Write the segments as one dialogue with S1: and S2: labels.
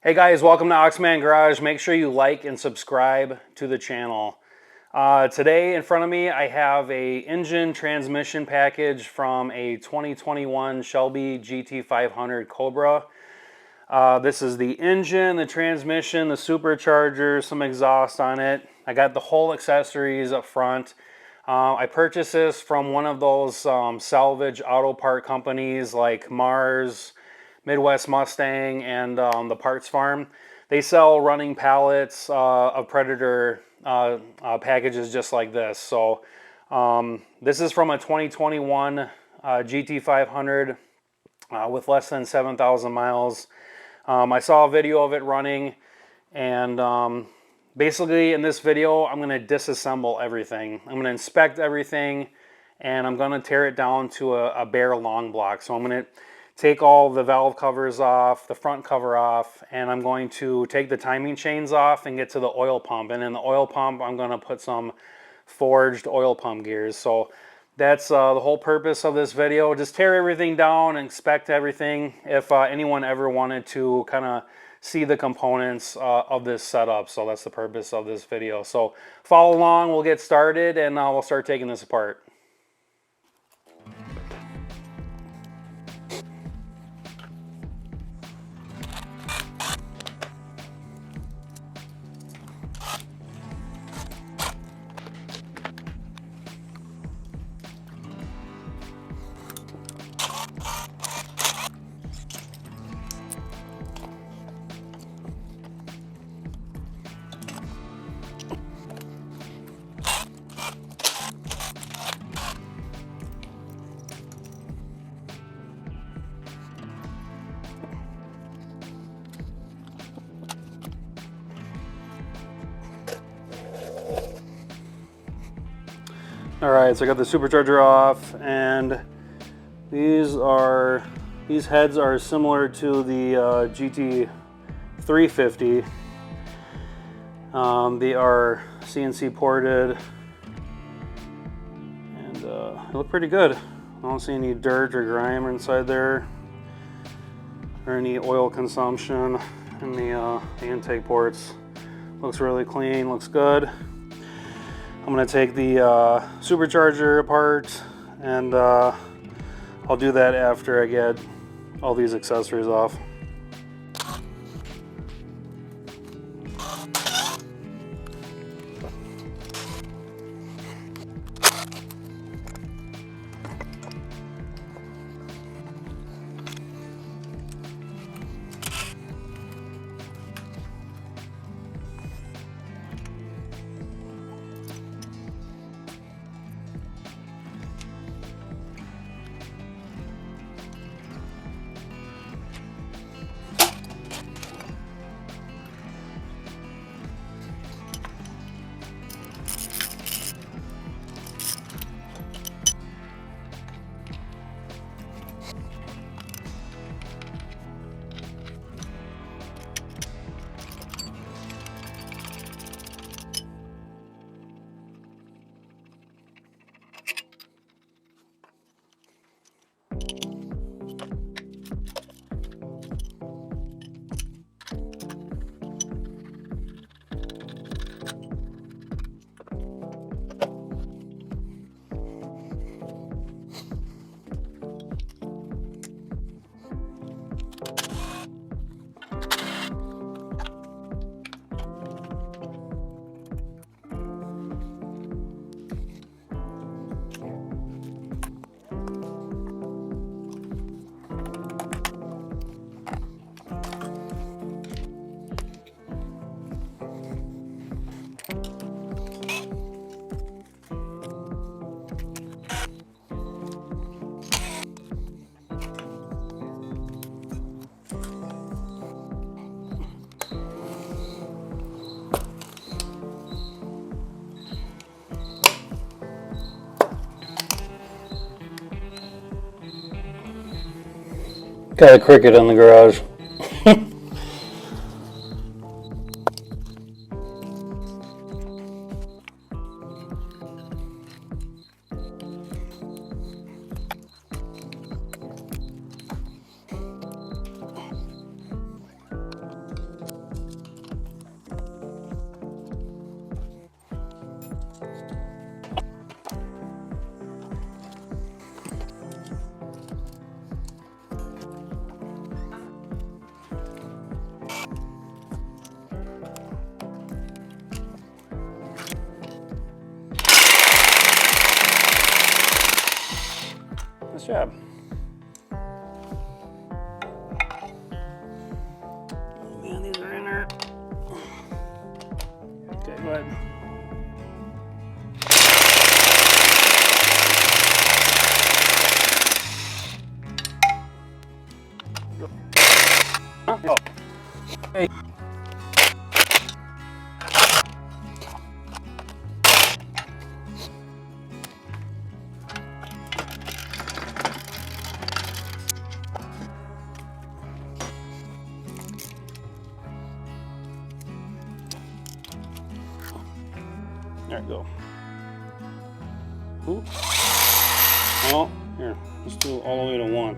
S1: Hey guys, welcome to Oxman Garage. Make sure you like and subscribe to the channel. Today in front of me I have a engine transmission package from a 2021 Shelby GT500 Cobra. This is the engine, the transmission, the supercharger, some exhaust on it. I got the whole accessories up front. I purchased this from one of those salvage auto part companies like Mars, Midwest Mustang, and the Parts Farm. They sell running pallets of Predator packages just like this. So this is from a 2021 GT500 with less than 7,000 miles. I saw a video of it running, and basically in this video I'm going to disassemble everything. I'm going to inspect everything, and I'm going to tear it down to a bare long block. So I'm going to take all the valve covers off, the front cover off, and I'm going to take the timing chains off and get to the oil pump. And in the oil pump, I'm going to put some forged oil pump gears. So that's the whole purpose of this video. Just tear everything down and inspect everything if anyone ever wanted to kind of see the components of this setup. So that's the purpose of this video. So follow along, we'll get started, and we'll start taking this apart. Alright, so I got the supercharger off, and these heads are similar to the GT350. They are CNC ported, and they look pretty good. I don't see any dirt or grime inside there, or any oil consumption in the intake ports. Looks really clean, looks good. I'm going to take the supercharger apart, and I'll do that after I get all these accessories off. Got a cricket in the garage. job. Man, these are in there. Okay, go ahead. Oh. Hey. There we go. Ooh. Oh, here, let's do it all the way to 1.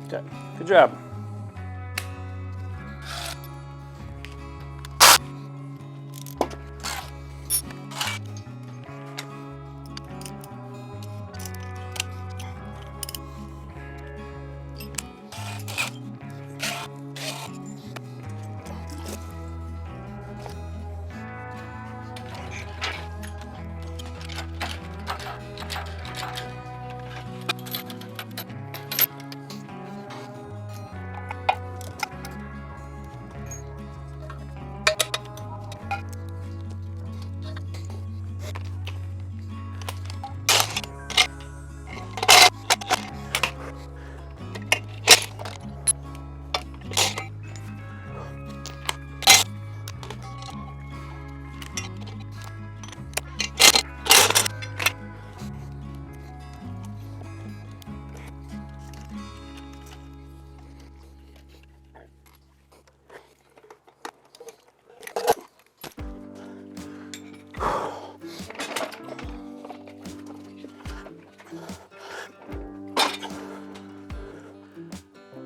S1: Okay, good job.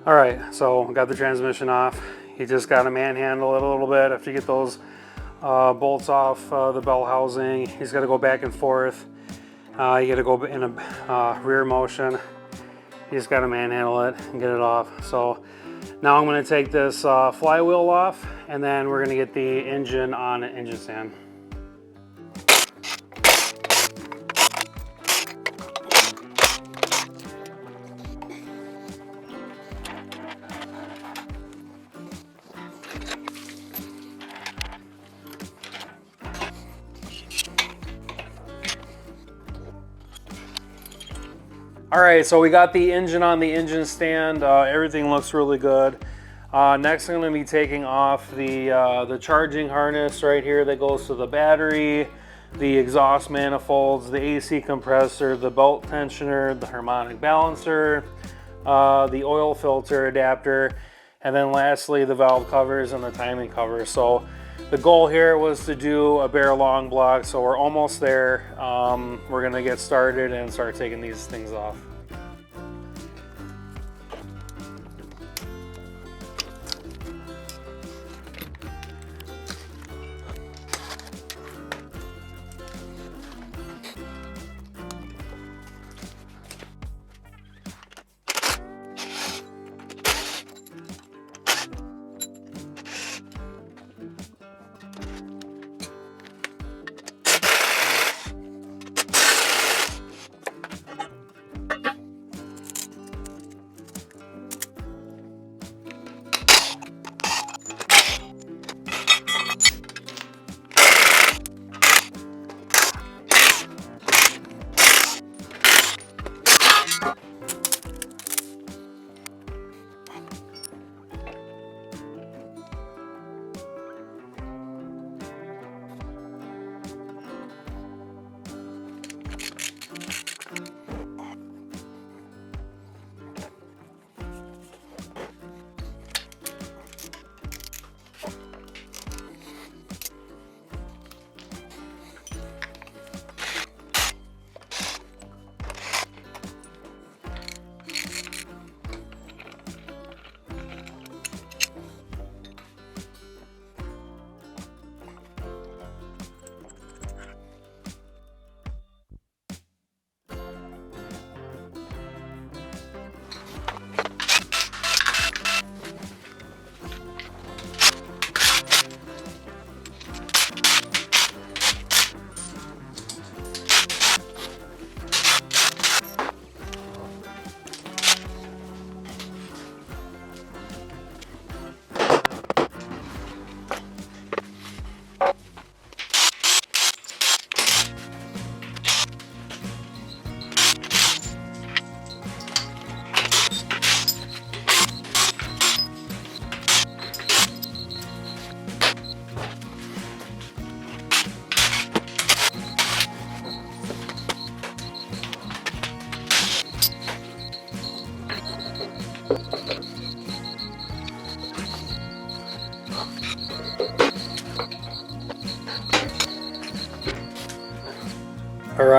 S1: All right, so got the transmission off. You just got to manhandle it a little bit after you get those bolts off the bell housing. He's got to go back and forth. You got to go in a rear motion. You just got to manhandle it and get it off. So now I'm going to take this flywheel off, and then we're going to get the engine on an engine stand. All right, so we got the engine on the engine stand. Everything looks really good. Next, I'm going to be taking off the charging harness right here that goes to the battery, the exhaust manifolds, the AC compressor, the belt tensioner, the harmonic balancer, the oil filter adapter, and then lastly the valve covers and the timing covers. So the goal here was to do a bare long block, so we're almost there. We're going to get started and start taking these things off.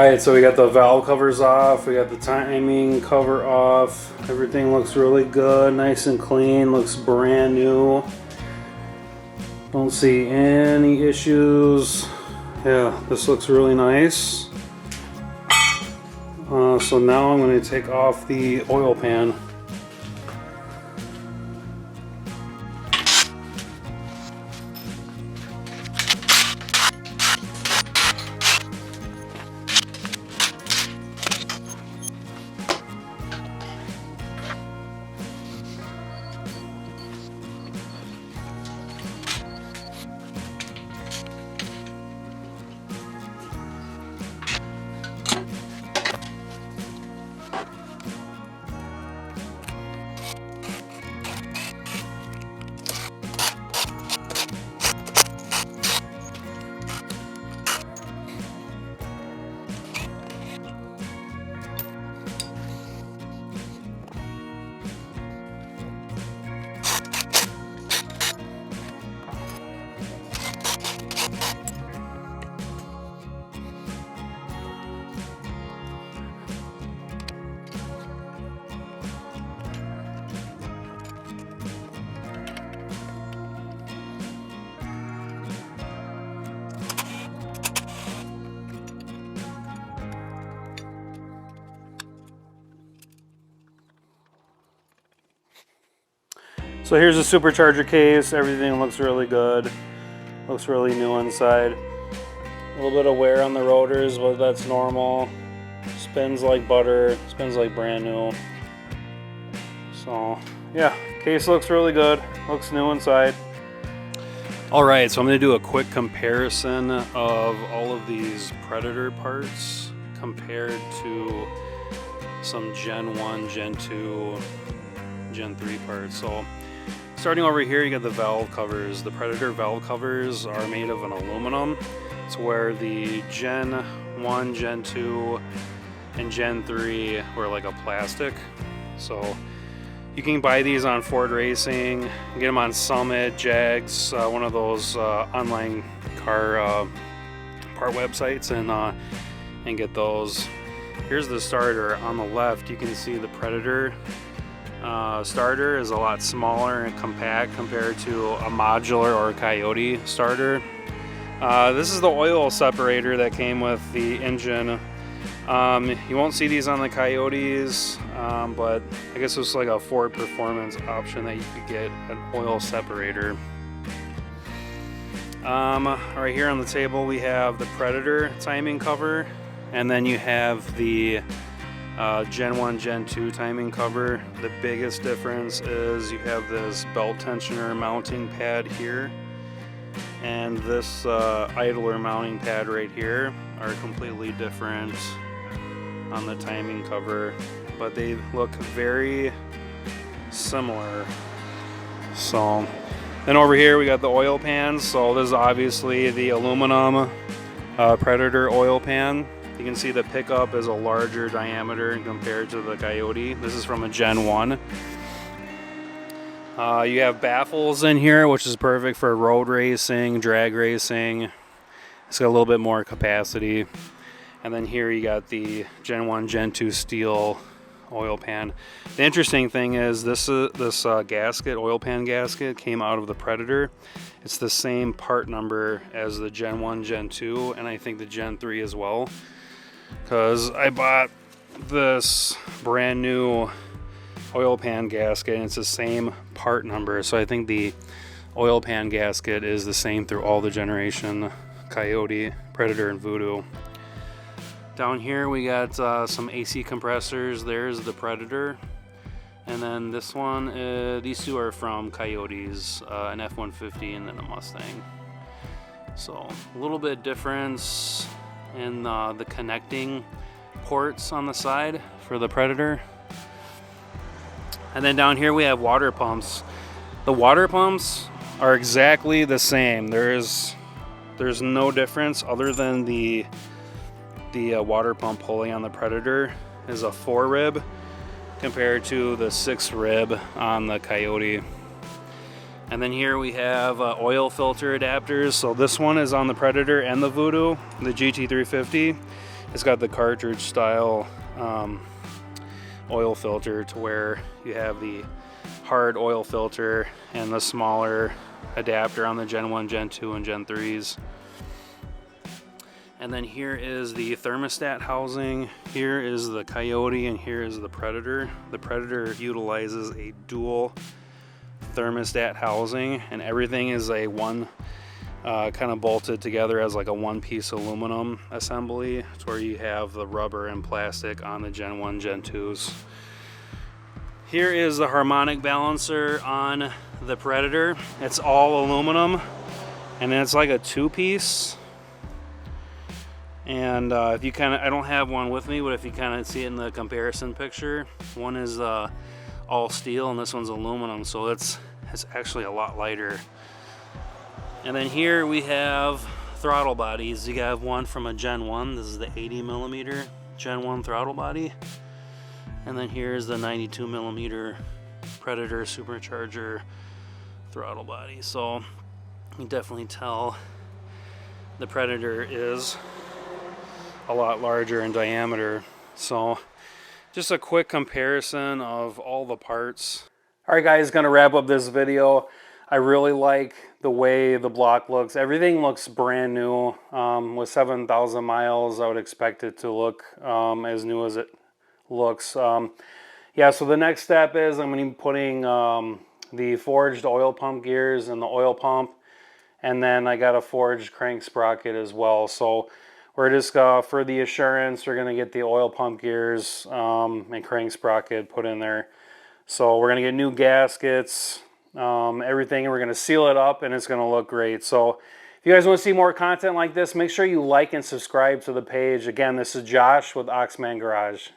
S1: Alright, so we got the valve covers off, we got the timing cover off, everything looks really good, nice and clean, looks brand new. Don't see any issues. Yeah, this looks really nice. So now I'm going to take off the oil pan. So here's the supercharger case. Everything looks really good. Looks really new inside. A little bit of wear on the rotors, but that's normal. Spins like butter. Spins like brand new. So yeah, case looks really good. Looks new inside. Alright, so I'm going to do a quick comparison of all of these Predator parts compared to some Gen 1, Gen 2, Gen 3 parts. So starting over here, you got the valve covers. The Predator valve covers are made of an aluminum. It's where the Gen 1, Gen 2, and Gen 3 were like a plastic. So you can buy these on Ford Racing, get them on Summit, Jags, one of those online car part websites, and get those. Here's the starter. On the left, you can see the Predator starter is a lot smaller and compact compared to a modular or a Coyote starter. This is the oil separator that came with the engine. You won't see these on the Coyotes, but I guess it's like a Ford Performance option that you could get an oil separator. Right here on the table we have the Predator timing cover, and then you have the Gen 1, Gen 2 timing cover. The biggest difference is you have this belt tensioner mounting pad here, and this idler mounting pad right here are completely different on the timing cover, but they look very similar. So then over here we got the oil pans. So this is obviously the aluminum Predator oil pan. You can see the pickup is a larger diameter compared to the Coyote. This is from a Gen 1. You have baffles in here, which is perfect for road racing, drag racing. It's got a little bit more capacity. And then here you got the Gen 1, Gen 2 steel oil pan. The interesting thing is this gasket, oil pan gasket, came out of the Predator. It's the same part number as the Gen 1, Gen 2, and I think the Gen 3 as well. Because I bought this brand new oil pan gasket and it's the same part number, so I think the oil pan gasket is the same through all the generation Coyote, Predator, and Voodoo. Down here we got some AC compressors. There's the Predator, and then this one, these two are from Coyotes, an F-150 and then a Mustang. So a little bit difference in the connecting ports on the side for the Predator. And then down here we have water pumps. The water pumps are exactly the same. There's no difference other than the water pump pulley on the Predator is a 4-rib compared to the 6-rib on the Coyote. And then here we have oil filter adapters. So this one is on the Predator and the Voodoo, the GT350. It's got the cartridge style oil filter, to where you have the hard oil filter and the smaller adapter on the Gen 1, Gen 2, and Gen 3s. And then here is the thermostat housing, here is the Coyote, and here is the Predator. The Predator utilizes a dual thermostat housing, and everything is a one kind of bolted together as like a one-piece aluminum assembly. It's where you have the rubber and plastic on the Gen 1, Gen 2s. Here is the harmonic balancer on the Predator. It's all aluminum, and it's like a two-piece. And if you kind of, I don't have one with me, but if you kind of see it in the comparison picture, one is all steel and this one's aluminum, so it's actually a lot lighter. And then here we have throttle bodies. You have one from a Gen 1. This is the 80mm Gen 1 throttle body. And then here's the 92mm Predator supercharger throttle body. So you can definitely tell the Predator is a lot larger in diameter. So just a quick comparison of all the parts. All right, guys, gonna wrap up this video. I really like the way the block looks. Everything looks brand new. With 7,000 miles, I would expect it to look as new as it looks. Yeah, so the next step is I'm going to be putting the forged oil pump gears in the oil pump, and then I got a forged crank sprocket as well. So we're just, for the assurance, we're going to get the oil pump gears and crank sprocket put in there. So we're going to get new gaskets, everything, and we're going to seal it up, and it's going to look great. So if you guys want to see more content like this, make sure you like and subscribe to the page. Again, this is Josh with Oxman Garage.